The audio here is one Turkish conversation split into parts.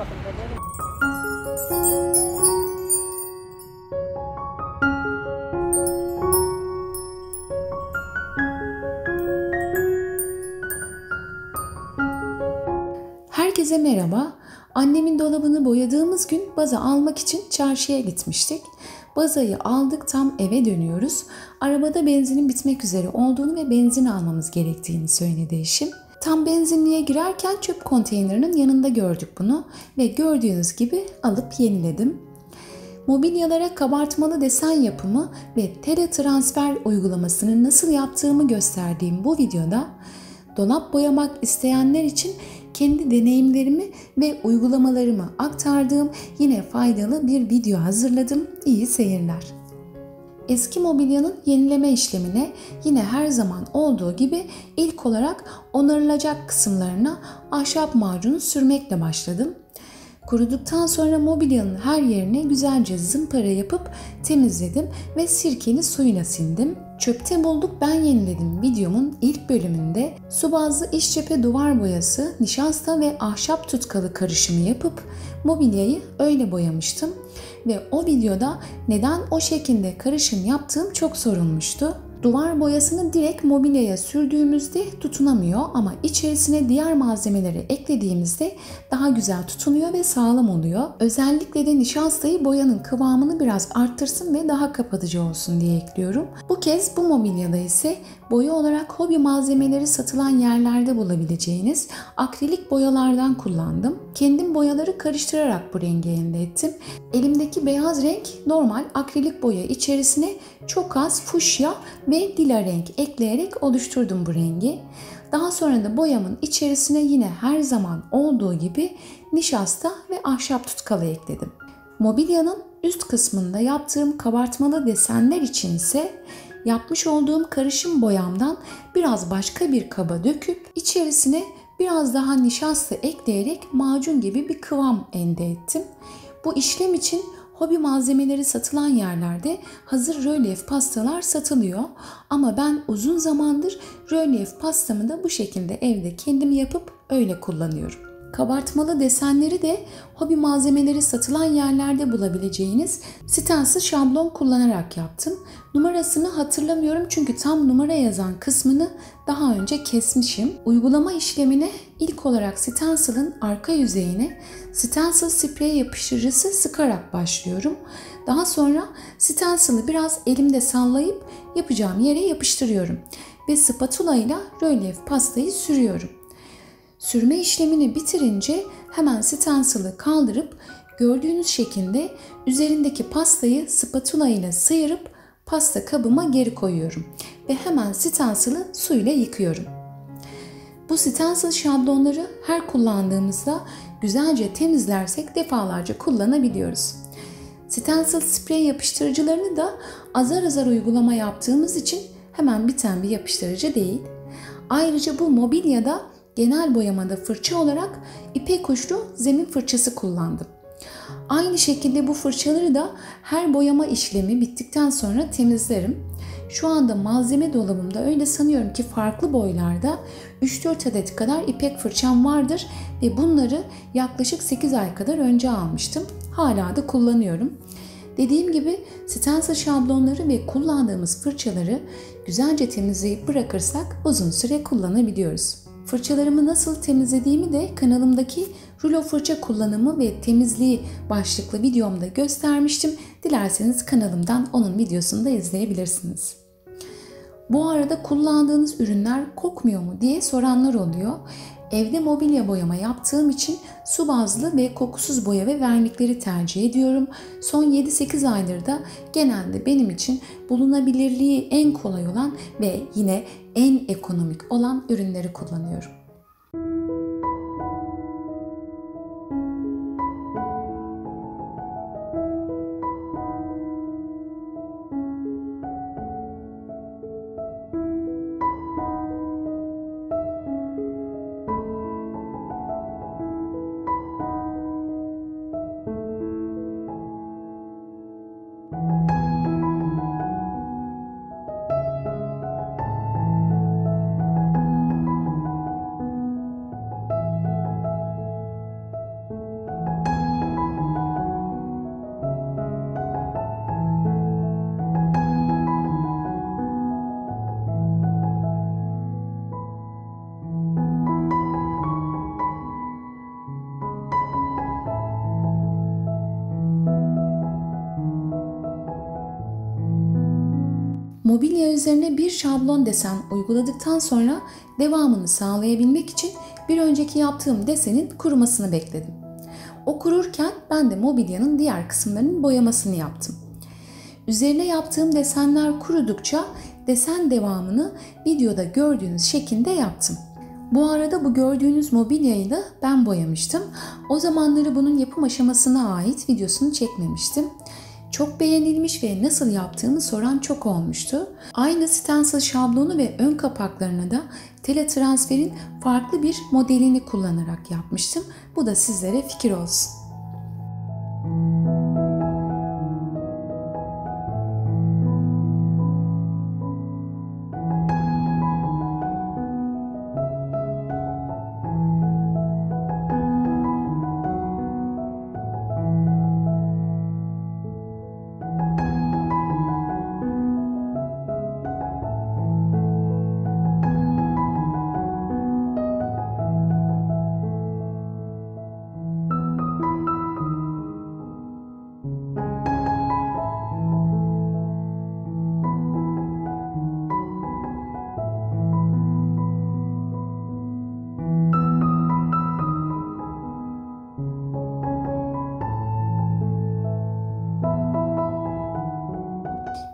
bakın dedim. Herkese merhaba. Annemin dolabını boyadığımız gün baza almak için çarşıya gitmiştik. Bazayı aldık, tam eve dönüyoruz. Arabada benzinin bitmek üzere olduğunu ve benzin almamız gerektiğini söyledi eşim. Tam benzinliğe girerken çöp konteynerinin yanında gördük bunu ve gördüğünüz gibi alıp yeniledim. Mobilyalara kabartmalı desen yapımı ve teletransfer uygulamasını nasıl yaptığımı gösterdiğim bu videoda dolap boyamak isteyenler için kendi deneyimlerimi ve uygulamalarımı aktardığım yine faydalı bir video hazırladım. İyi seyirler. Eski mobilyanın yenileme işlemine yine her zaman olduğu gibi ilk olarak onarılacak kısımlarına ahşap macunu sürmekle başladım. Kuruduktan sonra mobilyanın her yerine güzelce zımpara yapıp temizledim ve sirkeli suyuna sildim. Çöpte bulduk ben yeniledim videomun ilk bölümünde su bazlı iç cephe duvar boyası, nişasta ve ahşap tutkalı karışımı yapıp mobilyayı öyle boyamıştım. Ve o videoda neden o şekilde karışım yaptığım çok sorulmuştu. Duvar boyasını direkt mobilyaya sürdüğümüzde tutunamıyor ama içerisine diğer malzemeleri eklediğimizde daha güzel tutunuyor ve sağlam oluyor. Özellikle de nişastayı boyanın kıvamını biraz arttırsın ve daha kapatıcı olsun diye ekliyorum. Bu kez bu mobilyada ise boya olarak hobi malzemeleri satılan yerlerde bulabileceğiniz akrilik boyalardan kullandım. Kendim boyaları karıştırarak bu rengi elde ettim. Elimdeki beyaz renk normal akrilik boya içerisine çok az fuşya ve lila renk ekleyerek oluşturdum bu rengi. Daha sonra da boyamın içerisine yine her zaman olduğu gibi nişasta ve ahşap tutkalı ekledim. Mobilyanın üst kısmında yaptığım kabartmalı desenler için ise yapmış olduğum karışım boyamdan biraz başka bir kaba döküp içerisine biraz daha nişasta ekleyerek macun gibi bir kıvam elde ettim. Bu işlem için hobi malzemeleri satılan yerlerde hazır rölyef pastalar satılıyor. Ama ben uzun zamandır rölyef pastamı da bu şekilde evde kendim yapıp öyle kullanıyorum. Kabartmalı desenleri de hobi malzemeleri satılan yerlerde bulabileceğiniz stencil şablon kullanarak yaptım. Numarasını hatırlamıyorum çünkü tam numara yazan kısmını daha önce kesmişim. Uygulama işlemine ilk olarak stencil'ın arka yüzeyine stencil sprey yapıştırıcısı sıkarak başlıyorum. Daha sonra stencil'ı biraz elimde sallayıp yapacağım yere yapıştırıyorum ve spatula ile rölyef pastayı sürüyorum. Sürme işlemini bitirince hemen stencil'ı kaldırıp gördüğünüz şekilde üzerindeki pastayı spatula ile sıyırıp pasta kabıma geri koyuyorum ve hemen stencil'ı suyla yıkıyorum. Bu stencil şablonları her kullandığımızda güzelce temizlersek defalarca kullanabiliyoruz. Stencil sprey yapıştırıcılarını da azar azar uygulama yaptığımız için hemen biten bir yapıştırıcı değil. Ayrıca bu mobilyada genel boyamada fırça olarak ipek uçlu zemin fırçası kullandım. Aynı şekilde bu fırçaları da her boyama işlemi bittikten sonra temizlerim. Şu anda malzeme dolabımda öyle sanıyorum ki farklı boylarda 3-4 adet kadar ipek fırçam vardır ve bunları yaklaşık 8 ay kadar önce almıştım. Hala da kullanıyorum. Dediğim gibi stencil şablonları ve kullandığımız fırçaları güzelce temizleyip bırakırsak uzun süre kullanabiliyoruz. Fırçalarımı nasıl temizlediğimi de kanalımdaki rulo fırça kullanımı ve temizliği başlıklı videomda göstermiştim. Dilerseniz kanalımdan onun videosunu da izleyebilirsiniz. Bu arada kullandığınız ürünler kokmuyor mu diye soranlar oluyor. Evde mobilya boyama yaptığım için su bazlı ve kokusuz boya ve vernikleri tercih ediyorum. Son 7-8 aydır da genelde benim için bulunabilirliği en kolay olan ve yine en ekonomik olan ürünleri kullanıyorum. Mobilya üzerine bir şablon desen uyguladıktan sonra devamını sağlayabilmek için bir önceki yaptığım desenin kurumasını bekledim. O kururken ben de mobilyanın diğer kısımlarının boyamasını yaptım. Üzerine yaptığım desenler kurudukça desen devamını videoda gördüğünüz şekilde yaptım. Bu arada bu gördüğünüz mobilyayı da ben boyamıştım. O zamanları bunun yapım aşamasına ait videosunu çekmemiştim. Çok beğenilmiş ve nasıl yaptığımı soran çok olmuştu. Aynı stencil şablonu ve ön kapaklarını da Teletransfer'in farklı bir modelini kullanarak yapmıştım. Bu da sizlere fikir olsun.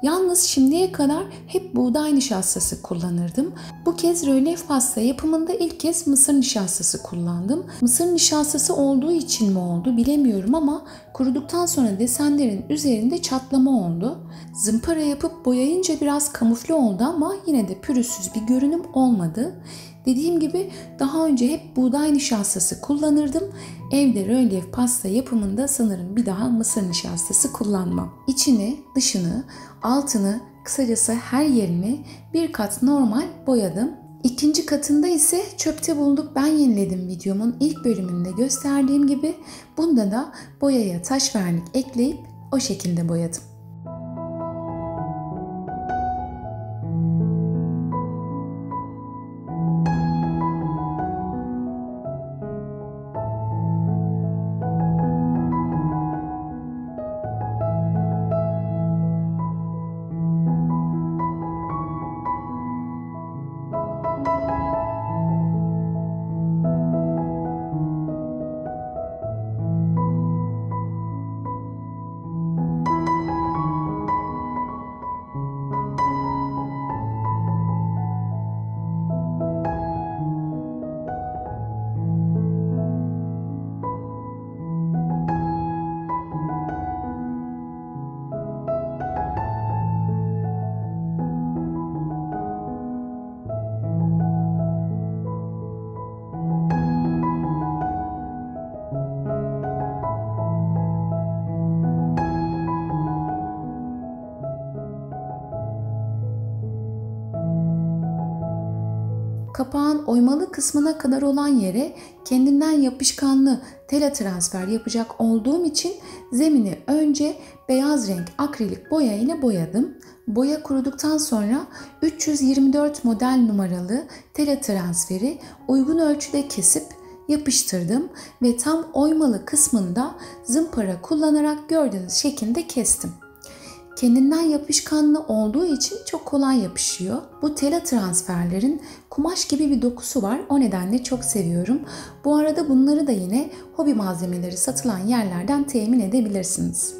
Yalnız şimdiye kadar hep buğday nişastası kullanırdım. Bu kez rölyef pasta yapımında ilk kez mısır nişastası kullandım. Mısır nişastası olduğu için mi oldu bilemiyorum ama kuruduktan sonra desenlerin üzerinde çatlama oldu. Zımpara yapıp boyayınca biraz kamufle oldu ama yine de pürüzsüz bir görünüm olmadı. Dediğim gibi daha önce hep buğday nişastası kullanırdım. Evde rölyef pasta yapımında sanırım bir daha mısır nişastası kullanmam. İçini, dışını, altını, kısacası her yerini bir kat normal boyadım. İkinci katında ise çöpte bulduk ben yeniledim videomun ilk bölümünde gösterdiğim gibi bunda da boyaya taş vernik ekleyip o şekilde boyadım. Kapağın oymalı kısmına kadar olan yere kendinden yapışkanlı Teletransfer yapacak olduğum için zemini önce beyaz renk akrilik boya ile boyadım. Boya kuruduktan sonra 324 model numaralı Teletransferi uygun ölçüde kesip yapıştırdım ve tam oymalı kısmında zımpara kullanarak gördüğünüz şekilde kestim. Kendinden yapışkanlı olduğu için çok kolay yapışıyor. Bu Teletransferlerin kumaş gibi bir dokusu var. O nedenle çok seviyorum. Bu arada bunları da yine hobi malzemeleri satılan yerlerden temin edebilirsiniz.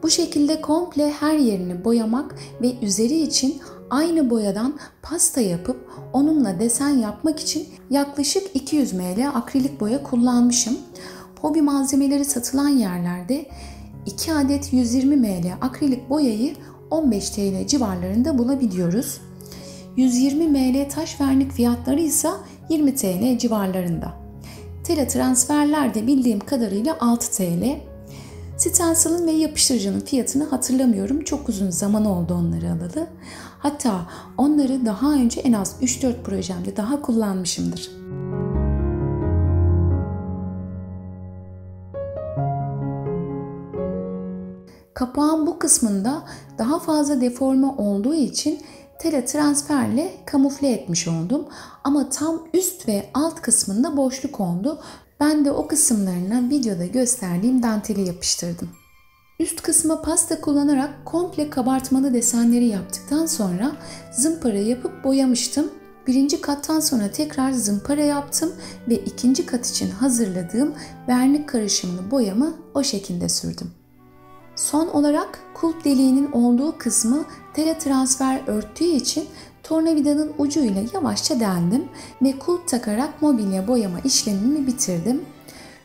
Bu şekilde komple her yerini boyamak ve üzeri için aynı boyadan pasta yapıp onunla desen yapmak için yaklaşık 200 ml akrilik boya kullanmışım. Hobi malzemeleri satılan yerlerde 2 adet 120 ml akrilik boyayı 15 TL civarlarında bulabiliyoruz. 120 ml taş vernik fiyatları ise 20 TL civarlarında. Teletransferler de bildiğim kadarıyla 6 TL. Stencil'ın ve yapıştırıcının fiyatını hatırlamıyorum. Çok uzun zaman oldu onları alalı. Hatta onları daha önce en az 3-4 projemde daha kullanmışımdır. Kapağın bu kısmında daha fazla deforme olduğu için tele transferle kamufle etmiş oldum. Ama tam üst ve alt kısmında boşluk oldu. Ben de o kısımlarına videoda gösterdiğim danteli yapıştırdım. Üst kısma pasta kullanarak komple kabartmalı desenleri yaptıktan sonra zımpara yapıp boyamıştım. Birinci kattan sonra tekrar zımpara yaptım ve ikinci kat için hazırladığım vernik karışımlı boyamı o şekilde sürdüm. Son olarak kulp deliğinin olduğu kısmı tele transfer örttüğü için tornavidanın ucuyla yavaşça deldim ve kulp takarak mobilya boyama işlemimi bitirdim.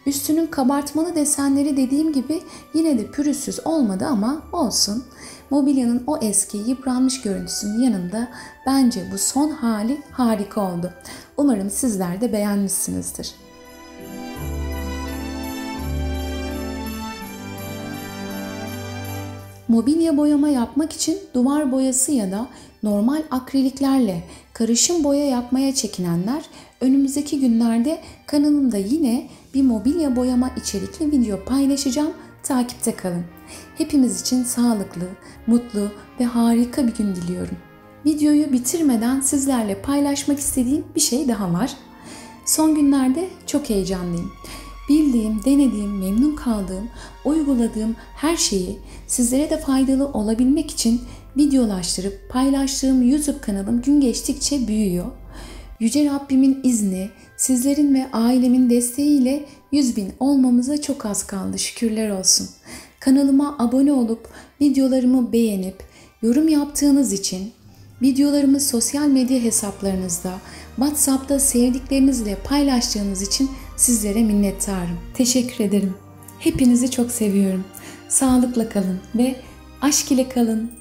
Üstünün kabartmalı desenleri dediğim gibi yine de pürüzsüz olmadı ama olsun. Mobilyanın o eski yıpranmış görüntüsünün yanında bence bu son hali harika oldu. Umarım sizler de beğenmişsinizdir. Mobilya boyama yapmak için duvar boyası ya da normal akriliklerle karışım boya yapmaya çekinenler önümüzdeki günlerde kanalımda yine bir mobilya boyama içerikli video paylaşacağım. Takipte kalın. Hepimiz için sağlıklı, mutlu ve harika bir gün diliyorum. Videoyu bitirmeden sizlerle paylaşmak istediğim bir şey daha var. Son günlerde çok heyecanlıyım. Bildiğim, denediğim, memnun kaldığım, uyguladığım her şeyi sizlere de faydalı olabilmek için videolaştırıp paylaştığım YouTube kanalım gün geçtikçe büyüyor. Yüce Rabbimin izni, sizlerin ve ailemin desteğiyle 100.000 olmamıza çok az kaldı, şükürler olsun. Kanalıma abone olup videolarımı beğenip yorum yaptığınız için, videolarımı sosyal medya hesaplarınızda, WhatsApp'ta sevdiklerinizle paylaştığınız için sizlere minnettarım. Teşekkür ederim. Hepinizi çok seviyorum. Sağlıkla kalın ve aşk ile kalın.